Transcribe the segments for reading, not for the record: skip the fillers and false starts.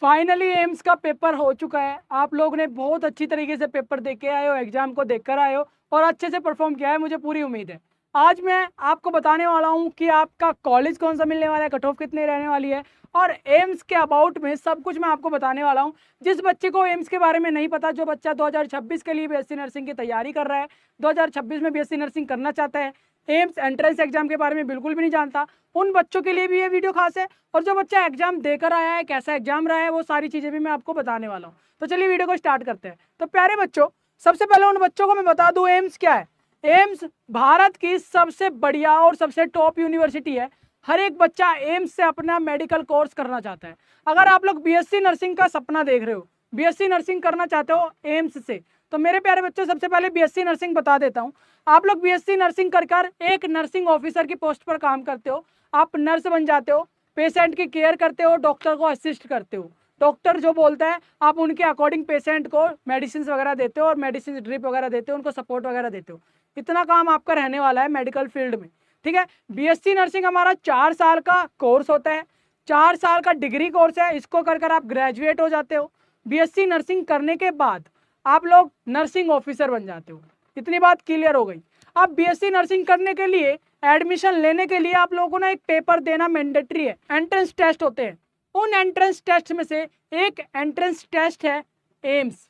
Finally AIIMS का paper हो चुका है। आप लोग ने बहुत अच्छी तरीके से पेपर दे के आए हो, एग्जाम को देख कर आए हो और अच्छे से परफॉर्म किया है, मुझे पूरी उम्मीद है। आज मैं आपको बताने वाला हूँ कि आपका कॉलेज कौन सा मिलने वाला है, कट ऑफ कितनी रहने वाली है और एम्स के अबाउट में सब कुछ मैं आपको बताने वाला हूँ। जिस बच्चे को एम्स के बारे में नहीं पता, जो बच्चा 2026 के लिए बीएससी नर्सिंग की तैयारी कर रहा है, 2026 में बीएससी नर्सिंग करना चाहता है, एम्स एंट्रेंस एग्जाम के बारे में बिल्कुल भी नहीं जानता, उन बच्चों के लिए भी ये वीडियो खास है। और जो बच्चा एग्जाम देकर आया है, कैसा एग्जाम रहा है, वो सारी चीजें भी मैं आपको बताने वाला हूँ। तो चलिए वीडियो को स्टार्ट करते हैं। तो प्यारे बच्चों, सबसे पहले उन बच्चों को मैं बता दूं एम्स क्या है। एम्स भारत की सबसे बढ़िया और सबसे टॉप यूनिवर्सिटी है। हर एक बच्चा एम्स से अपना मेडिकल कोर्स करना चाहता है। अगर आप लोग बीएससी नर्सिंग का सपना देख रहे हो, बीएससी नर्सिंग करना चाहते हो एम्स से, तो मेरे प्यारे बच्चों सबसे पहले बीएससी नर्सिंग बता देता हूँ। आप लोग बीएससी नर्सिंग कर एक नर्सिंग ऑफिसर की पोस्ट पर काम करते हो। आप नर्स बन जाते हो, पेशेंट की केयर करते हो, डॉक्टर को असिस्ट करते हो। डॉक्टर जो बोलता है आप उनके अकॉर्डिंग पेशेंट को मेडिसिन वगैरह देते हो और मेडिसिन ड्रिप वगैरह देते हो, उनको सपोर्ट वगैरह देते हो। इतना काम आपका रहने वाला है मेडिकल फील्ड में। ठीक है, बीएससी नर्सिंग हमारा 4 साल का कोर्स होता है, 4 साल का डिग्री कोर्स है। इसको कर आप ग्रेजुएट हो जाते हो। बीएससी नर्सिंग करने के बाद आप लोग नर्सिंग ऑफिसर बन जाते हो। इतनी बात क्लियर हो गई। अब बीएससी नर्सिंग करने के लिए, एडमिशन लेने के लिए आप लोगों को ना एक पेपर देना मैंडेटरी है। एंट्रेंस टेस्ट होते हैं। उन एंट्रेंस टेस्ट में से एक एंट्रेंस टेस्ट है एम्स।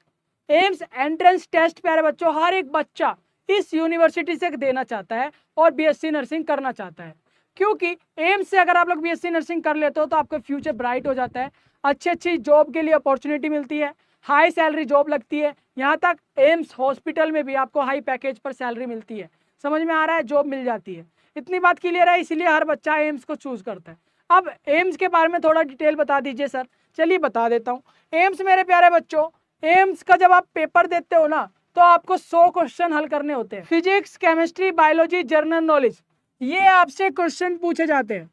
एम्स एंट्रेंस टेस्ट प्यारे बच्चों हर एक बच्चा इस यूनिवर्सिटी से देना चाहता है और बीएससी नर्सिंग करना चाहता है। क्योंकि एम्स से अगर आप लोग बीएससी नर्सिंग कर लेते हो तो आपका फ्यूचर ब्राइट हो जाता है, अच्छी अच्छी जॉब के लिए अपॉर्चुनिटी मिलती है, हाई सैलरी जॉब लगती है। यहाँ तक एम्स हॉस्पिटल में भी आपको हाई पैकेज पर सैलरी मिलती है। समझ में आ रहा है, जॉब मिल जाती है। इतनी बात क्लियर है, इसीलिए हर बच्चा एम्स को चूज करता है। अब एम्स के बारे में थोड़ा डिटेल बता दीजिए सर। चलिए बता देता हूँ। एम्स मेरे प्यारे बच्चों, एम्स का जब आप पेपर देते हो ना, तो आपको 100 क्वेश्चन हल करने होते हैं। Physics, chemistry, biology, general knowledge, ये आपसे क्वेश्चन पूछे जाते हैं।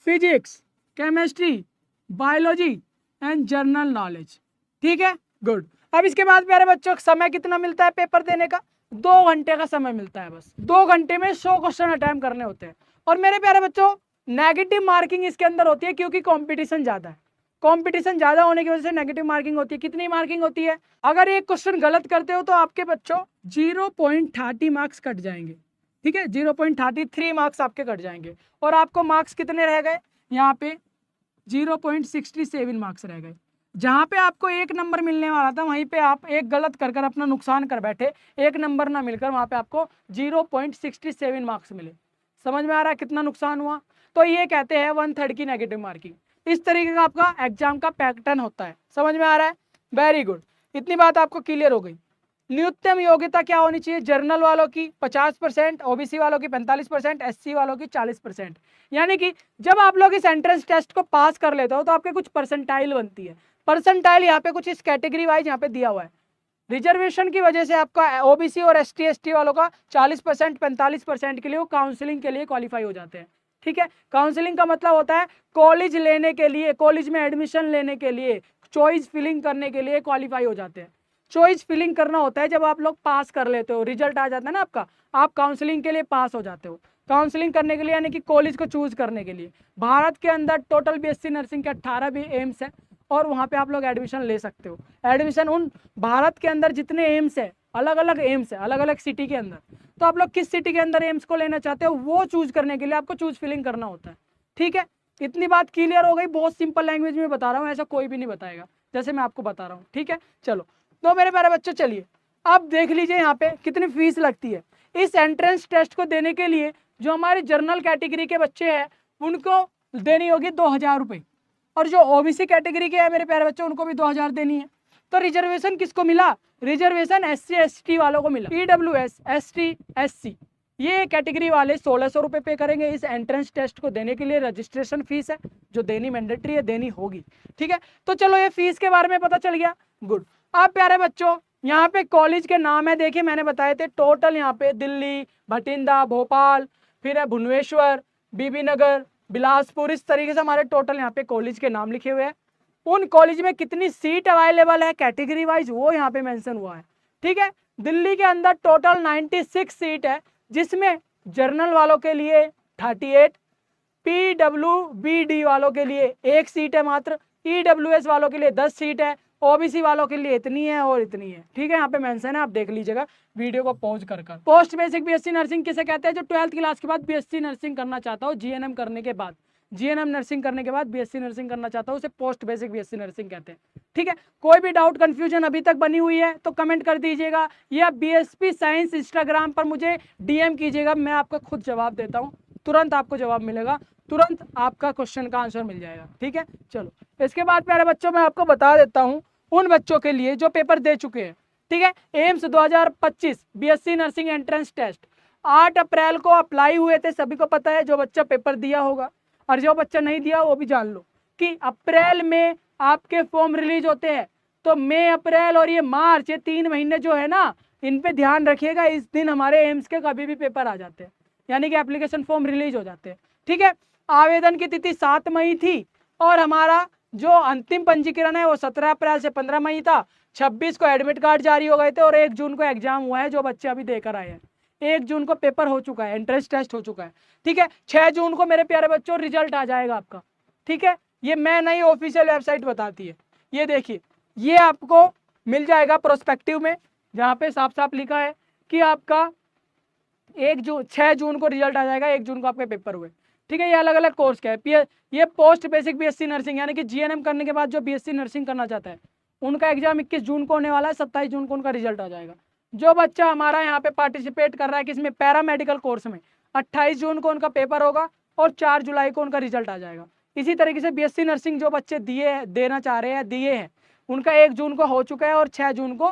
Physics, chemistry, biology and general knowledge. ठीक है, गुड। अब इसके बाद प्यारे बच्चों समय कितना मिलता है पेपर देने का? 2 घंटे का समय मिलता है। बस 2 घंटे में 100 क्वेश्चन अटेम्प्ट करने होते हैं। और मेरे प्यारे बच्चों नेगेटिव मार्किंग इसके अंदर होती है, क्योंकि कंपटीशन ज्यादा है। कंपटीशन ज्यादा होने की वजह से नेगेटिव मार्किंग होती है। कितनी मार्किंग होती है? अगर एक क्वेश्चन गलत करते हो तो आपके बच्चों 0.30 मार्क्स कट जाएंगे। ठीक है, 0.33 मार्क्स आपके कट जाएंगे। और आपको मार्क्स कितने रह गए? यहाँ पे 0.67 मार्क्स रह गए। जहां पे आपको 1 नंबर मिलने वाला था, वहीं पे आप एक गलत कर अपना नुकसान कर बैठे। 1 नंबर ना मिलकर वहां पे आपको 0.67 मार्क्स मिले। समझ में आ रहा है कितना नुकसान हुआ? तो ये कहते हैं 1/3 की नेगेटिव मार्किंग। इस तरीके का आपका एग्जाम का पैटर्न होता है। समझ में आ रहा है? Very good. इतनी बात आपको क्लियर हो गई। न्यूनतम योग्यता क्या होनी चाहिए? जर्नल वालों की 50%, ओबीसी वालों की 45%, एससी वालों की 40%। यानी कि जब आप लोग इस एंट्रेंस टेस्ट को पास कर लेते हो तो आपके कुछ परसेंटाइल बनती है। परसेंटाइल यहाँ पे कुछ इस कैटेगरी वाइज यहाँ पे दिया हुआ है। रिजर्वेशन की वजह से आपका ओबीसी और एसटी एसटी वालों का 40%, 45% के लिए वो काउंसलिंग के लिए क्वालिफाई हो जाते हैं। ठीक है, काउंसलिंग का मतलब होता है कॉलेज लेने के लिए, कॉलेज में एडमिशन लेने के लिए, चॉइस फिलिंग करने के लिए क्वालिफाई हो जाते हैं। चॉइस फिलिंग करना होता है जब आप लोग पास कर लेते हो, रिजल्ट आ जाता है ना आपका, आप काउंसलिंग के लिए पास हो जाते हो। काउंसलिंग करने के लिए यानी कि कॉलेज को चूज करने के लिए भारत के अंदर टोटल बीएससी नर्सिंग के 18 भी एम्स है और वहाँ पे आप लोग एडमिशन ले सकते हो। एडमिशन उन भारत के अंदर जितने एम्स है, अलग अलग एम्स है, अलग अलग सिटी के अंदर, तो आप लोग किस सिटी के अंदर एम्स को लेना चाहते हो वो चूज करने के लिए आपको चूज फिलिंग करना होता है। ठीक है, इतनी बात क्लियर हो गई। बहुत सिंपल लैंग्वेज में बता रहा हूँ, ऐसा कोई भी नहीं बताएगा जैसे मैं आपको बता रहा हूँ। ठीक है, चलो तो मेरे प्यारे बच्चों चलिए अब देख लीजिए यहाँ पे कितनी फीस लगती है इस एंट्रेंस टेस्ट को देने के लिए। जो हमारे जनरल कैटेगरी के बच्चे हैं उनको देनी होगी 2,000 रुपये, और जो ओबीसी कैटेगरी के हैं मेरे प्यारे बच्चों उनको भी 2,000 देनी है। तो रिजर्वेशन किसको मिला? रिजर्वेशन एससी एसटी वालों को मिला। ईडब्ल्यूएस, एसटी, एससी ये कैटेगरी वाले 1,600 रुपये पे करेंगे इस एंट्रेंस टेस्ट को देने के लिए। रजिस्ट्रेशन फीस है जो देनी मैंडेटरी है, देनी होगी। ठीक है, तो चलो ये फीस के बारे में पता चल गया। गुड। अब प्यारे बच्चों यहाँ पे कॉलेज के नाम है, देखिए मैंने बताए थे टोटल। यहाँ पे दिल्ली, भटिंडा, भोपाल, फिर है भुवनेश्वर, बीबी नगर, बिलासपुर, इस तरीके से हमारे टोटल यहाँ पे कॉलेज के नाम लिखे हुए हैं। उन कॉलेज में कितनी सीट अवेलेबल है कैटेगरी वाइज वो यहाँ पे मेंशन हुआ है। ठीक है, दिल्ली के अंदर टोटल 96 सीट है, जिसमें जर्नल वालों के लिए 38, पीडब्ल्यूबीडी वालों के लिए 1 सीट है मात्र, EWS वालों के लिए 10 सीट है, OBC वालों के लिए इतनी है और इतनी है, ठीक है। यहाँ पे मेंशन है, आप देख लीजिएगा वीडियो को पॉज कर। पोस्ट बेसिक BSc नर्सिंग किसे कहते हैं? जो 12th क्लास के बाद BSc नर्सिंग करना चाहता हो, GNM करने के बाद, GNM नर्सिंग करने के बाद BSc नर्सिंग करना चाहता हो, उसे पोस्ट बेसिक BSc नर्सिंग कहते हैं, ठीक है। कोई भी डाउट कंफ्यूजन अभी तक बनी हुई है तो कमेंट कर दीजिएगा, या BSP साइंस इंस्टाग्राम पर मुझे DM कीजिएगा, मैं आपका खुद जवाब देता हूँ, तुरंत आपको जवाब मिलेगा, तुरंत आपका क्वेश्चन का आंसर मिल जाएगा, ठीक है। चलो इसके बाद प्यारे बच्चों मैं आपको बता देता हूँ उन बच्चों के लिए जो पेपर दे चुके हैं, ठीक है। AIIMS 2025 BSc nursing entrance test 8 अप्रैल को अप्लाई हुए थे, सभी को पता है, जो बच्चा पेपर दिया होगा, और जो बच्चा नहीं दिया वो भी जान लो कि अप्रैल में आपके फॉर्म रिलीज होते हैं। तो मई, अप्रैल और ये मार्च, ये 3 महीने जो है ना, इन पे ध्यान रखिएगा, इस दिन हमारे एम्स के कभी भी पेपर आ जाते हैं, यानी कि एप्लीकेशन फॉर्म रिलीज हो जाते हैं, ठीक है। आवेदन की तिथि 7 मई थी और हमारा जो अंतिम पंजीकरण है वो 17 अप्रैल से 15 मई था। 26 को एडमिट कार्ड जारी हो गए थे और 1 जून को एग्जाम हुआ है, जो बच्चे अभी देकर आए हैं। 1 जून को पेपर हो चुका है, एंट्रेंस टेस्ट हो चुका है, ठीक है। 6 जून को मेरे प्यारे बच्चों रिजल्ट आ जाएगा आपका, ठीक है। ये मैं नहीं, ऑफिशियल वेबसाइट बताती है। ये देखिए, ये आपको मिल जाएगा प्रोस्पेक्टिव में, जहाँ पे साफ साफ लिखा है कि आपका 6 जून को रिजल्ट आ जाएगा, 1 जून को आपके पेपर हुए, ठीक है। ये अलग अलग कोर्स का है। ये पोस्ट बेसिक BSc नर्सिंग, यानी कि GNM करने के बाद जो BSc नर्सिंग करना चाहता है उनका एग्जाम 21 जून को होने वाला है, 27 जून को उनका रिजल्ट आ जाएगा। जो बच्चा हमारा यहाँ पे पार्टिसिपेट कर रहा है किसमें, पैरामेडिकल कोर्स में, 28 जून को उनका पेपर होगा और 4 जुलाई को उनका रिजल्ट आ जाएगा। इसी तरीके से BSc नर्सिंग जो बच्चे देना चाह रहे हैं, दिए हैं, उनका 1 जून को हो चुका है और 6 जून को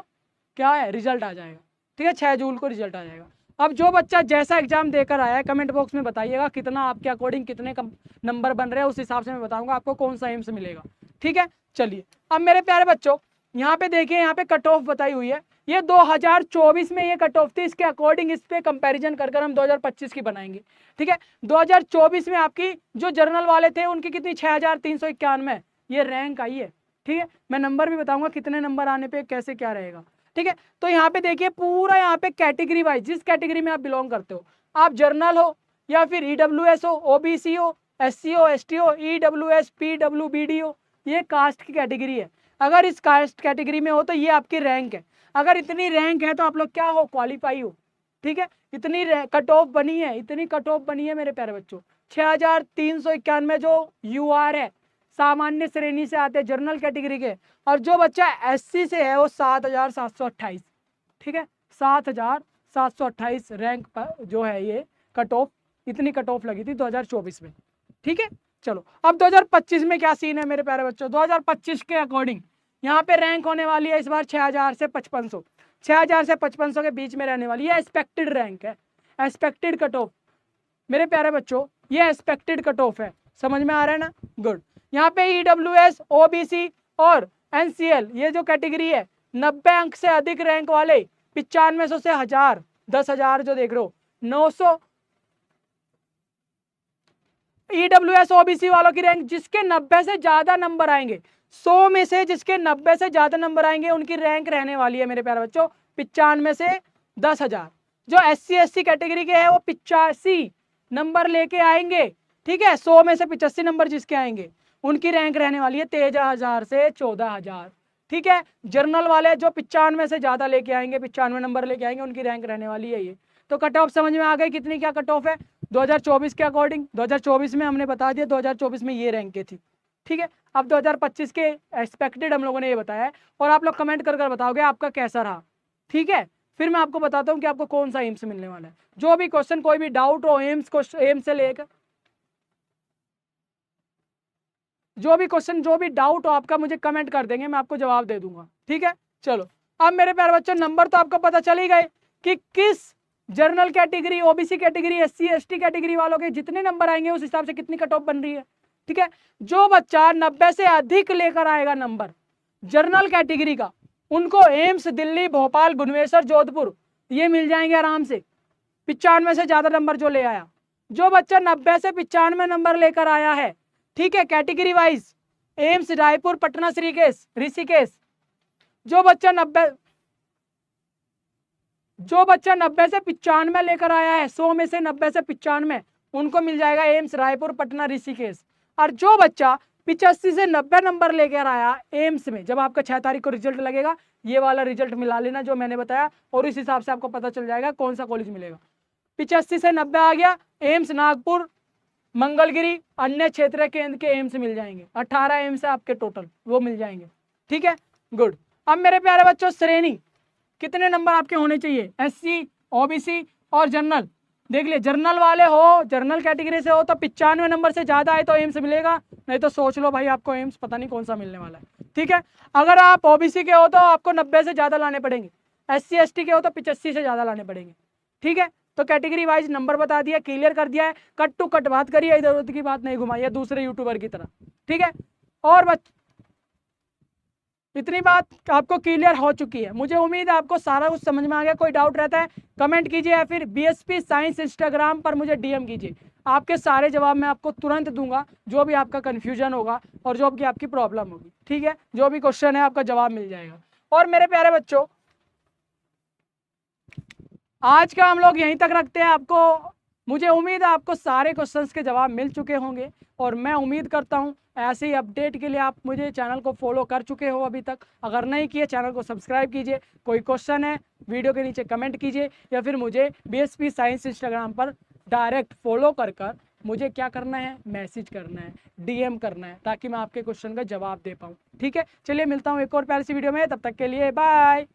क्या है, रिजल्ट आ जाएगा, ठीक है। 6 जून को रिजल्ट आ जाएगा। अब जो बच्चा जैसा एग्जाम देकर आया है कमेंट बॉक्स में बताइएगा कितना आपके अकॉर्डिंग कितने नंबर बन रहे हैं, उस हिसाब से मैं बताऊंगा आपको कौन सा एम्स मिलेगा, ठीक है। चलिए अब मेरे प्यारे बच्चों यहाँ पे देखिए, यहाँ पे कट ऑफ बताई हुई है, ये 2024 में ये कट ऑफ थी, इसके अकॉर्डिंग इस पे कंपैरिजन कर हम 2025 की बनाएंगे, ठीक है। 2024 में आपकी जो जर्नल वाले थे उनकी कितनी, 6391 ये रैंक आई है, ठीक है। मैं नंबर भी बताऊंगा कितने नंबर आने पे कैसे क्या रहेगा, ठीक है। तो यहाँ पे देखिए पूरा, यहाँ पे कैटेगरी वाइज, जिस कैटेगरी में आप बिलोंग करते हो, आप जर्नल हो या फिर EWS हो, OBC हो, SC हो, ST हो, EWS, PWBD हो, ये कास्ट की कैटेगरी है। अगर इस कास्ट कैटेगरी में हो तो ये आपकी रैंक है। अगर इतनी रैंक है तो आप लोग क्या हो, क्वालिफाई हो, ठीक है। इतनी कट ऑफ बनी है, इतनी कट ऑफ बनी है मेरे प्यारे बच्चों। 6391 जो UR है, सामान्य श्रेणी से आते हैं जर्नल कैटेगरी के, और जो बच्चा SC से है वो 7728, ठीक है। 7728 रैंक पर जो है ये कट ऑफ, इतनी कट ऑफ लगी थी 2024 में, ठीक है। चलो अब 2025 में क्या सीन है मेरे प्यारे बच्चों। 2025 के अकॉर्डिंग यहाँ पे रैंक होने वाली है इस बार 6000 से 5500, 6000 से 5500 के बीच में रहने वाली है। एक्सपेक्टेड रैंक है, एक्सपेक्टेड कट ऑफ मेरे प्यारे बच्चों, ये एक्सपेक्टेड कट ऑफ है, समझ में आ रहा है ना, गुड। यहाँ पे EWS, OBC और NCL ये जो कैटेगरी है, 90 अंक से अधिक रैंक वाले 9500 से 1000, 10,000 जो देख रहे हो, 900 EWS OBC वालों की रैंक, जिसके 90 से ज्यादा नंबर आएंगे, 100 में से जिसके 90 से ज्यादा नंबर आएंगे उनकी रैंक रहने वाली है मेरे प्यारे बच्चों 95 से 10,000। जो SC ST कैटेगरी के हैं वो 85 नंबर लेके आएंगे, ठीक है। 100 में से 85 नंबर जिसके आएंगे उनकी रैंक रहने वाली है 13,000 से 14,000, ठीक है। जर्नल वाले जो 95 से ज्यादा लेके आएंगे, 95 नंबर लेके आएंगे, उनकी रैंक रहने वाली है ये। तो कट ऑफ समझ में आ गई कितनी क्या कट ऑफ है 2024 के अकॉर्डिंग। 2024 में हमने बता दिया 2024 में ये रैंक के थी, ठीक है। अब 2025 के एक्सपेक्टेड हम लोगों ने ये बताया है, और आप लोग कमेंट कर बताओगे आपका कैसा रहा, ठीक है। फिर मैं आपको बताता हूँ कि आपको कौन सा एम्स मिलने वाला है। जो भी क्वेश्चन, कोई भी डाउट हो एम्स से लेकर, जो भी क्वेश्चन, जो भी डाउट हो आपका, मुझे कमेंट कर देंगे, मैं आपको जवाब दे दूंगा, ठीक है। चलो अब मेरे प्यारे बच्चों नंबर तो आपको पता चल ही गए कि किस general category, OBC category, SC ST category वालों के जितने नंबर आएंगे उस हिसाब से कितनी कट ऑफ बन रही है, ठीक है। जो बच्चा 90 से अधिक लेकर आएगा नंबर जर्नल कैटेगरी का, उनको एम्स दिल्ली, भोपाल, भुवनेश्वर, जोधपुर ये मिल जाएंगे आराम से। 95 से ज्यादा नंबर जो ले आया, जो बच्चा 90 से 95 नंबर लेकर आया है, ठीक है, category wise, AIIMS Raipur, Patna, Rishikesh. जो बच्चा 90 से 95 लेकर आया है, 100 में से 90 से 95, उनको मिल जाएगा एम्स रायपुर, पटना, ऋषिकेश। और जो बच्चा 85 से 90 नंबर लेकर आया एम्स में, जब आपका 6 तारीख को रिजल्ट लगेगा ये वाला रिजल्ट मिला लेना जो मैंने बताया, और इस हिसाब से आपको पता चल जाएगा कौन सा कॉलेज मिलेगा। 85 से 90 आ गया, एम्स नागपुर, मंगलगिरी, अन्य क्षेत्र केंद्र के एम्स मिल जाएंगे। 18 एम्स है आपके टोटल, वो मिल जाएंगे। ठीक है, गुड। अब मेरे प्यारे बच्चों, श्रेणी कितने नंबर आपके होने चाहिए? एससी, ओबीसी और जनरल। देख लिए, जनरल वाले हो, जनरल कैटेगरी से हो तो 95 नंबर से ज़्यादा है तो एम्स मिलेगा, नहीं तो सोच लो भाई आपको एम्स पता नहीं कौन सा मिलने वाला है। ठीक है, अगर आप ओबीसी के हो तो आपको 90 से ज़्यादा लाने पड़ेंगे, एससी एसटी के हो तो 85 से ज़्यादा लाने पड़ेंगे। ठीक है, तो कैटेगरी वाइज नंबर बता दिया, क्लियर कर दिया है, कट टू कट बात करिए, इधर उधर की बात नहीं घुमाइए दूसरे यूट्यूबर की तरह। ठीक है, और इतनी बात आपको क्लियर हो चुकी है। मुझे उम्मीद है आपको सारा कुछ समझ में आ गया। कोई डाउट रहता है कमेंट कीजिए या फिर बीएसपी साइंस इंस्टाग्राम पर मुझे डीएम कीजिए, आपके सारे जवाब मैं आपको तुरंत दूंगा, जो भी आपका कन्फ्यूजन होगा और जो भी आपकी प्रॉब्लम होगी। ठीक है, जो भी क्वेश्चन है आपका जवाब मिल जाएगा। और मेरे प्यारे बच्चों, आज का हम लोग यहीं तक रखते हैं। आपको, मुझे उम्मीद है आपको सारे क्वेश्चंस के जवाब मिल चुके होंगे, और मैं उम्मीद करता हूं ऐसे ही अपडेट के लिए आप मुझे चैनल को फॉलो कर चुके हो अभी तक। अगर नहीं किए चैनल को सब्सक्राइब कीजिए। कोई क्वेश्चन है वीडियो के नीचे कमेंट कीजिए, या फिर मुझे बीएसपी साइंस इंस्टाग्राम पर डायरेक्ट फॉलो कर मुझे क्या करना है, मैसेज करना है, डीएम करना है, ताकि मैं आपके क्वेश्चन का जवाब दे पाऊँ। ठीक है, चलिए मिलता हूँ एक और प्यारी सी वीडियो में, तब तक के लिए बाय।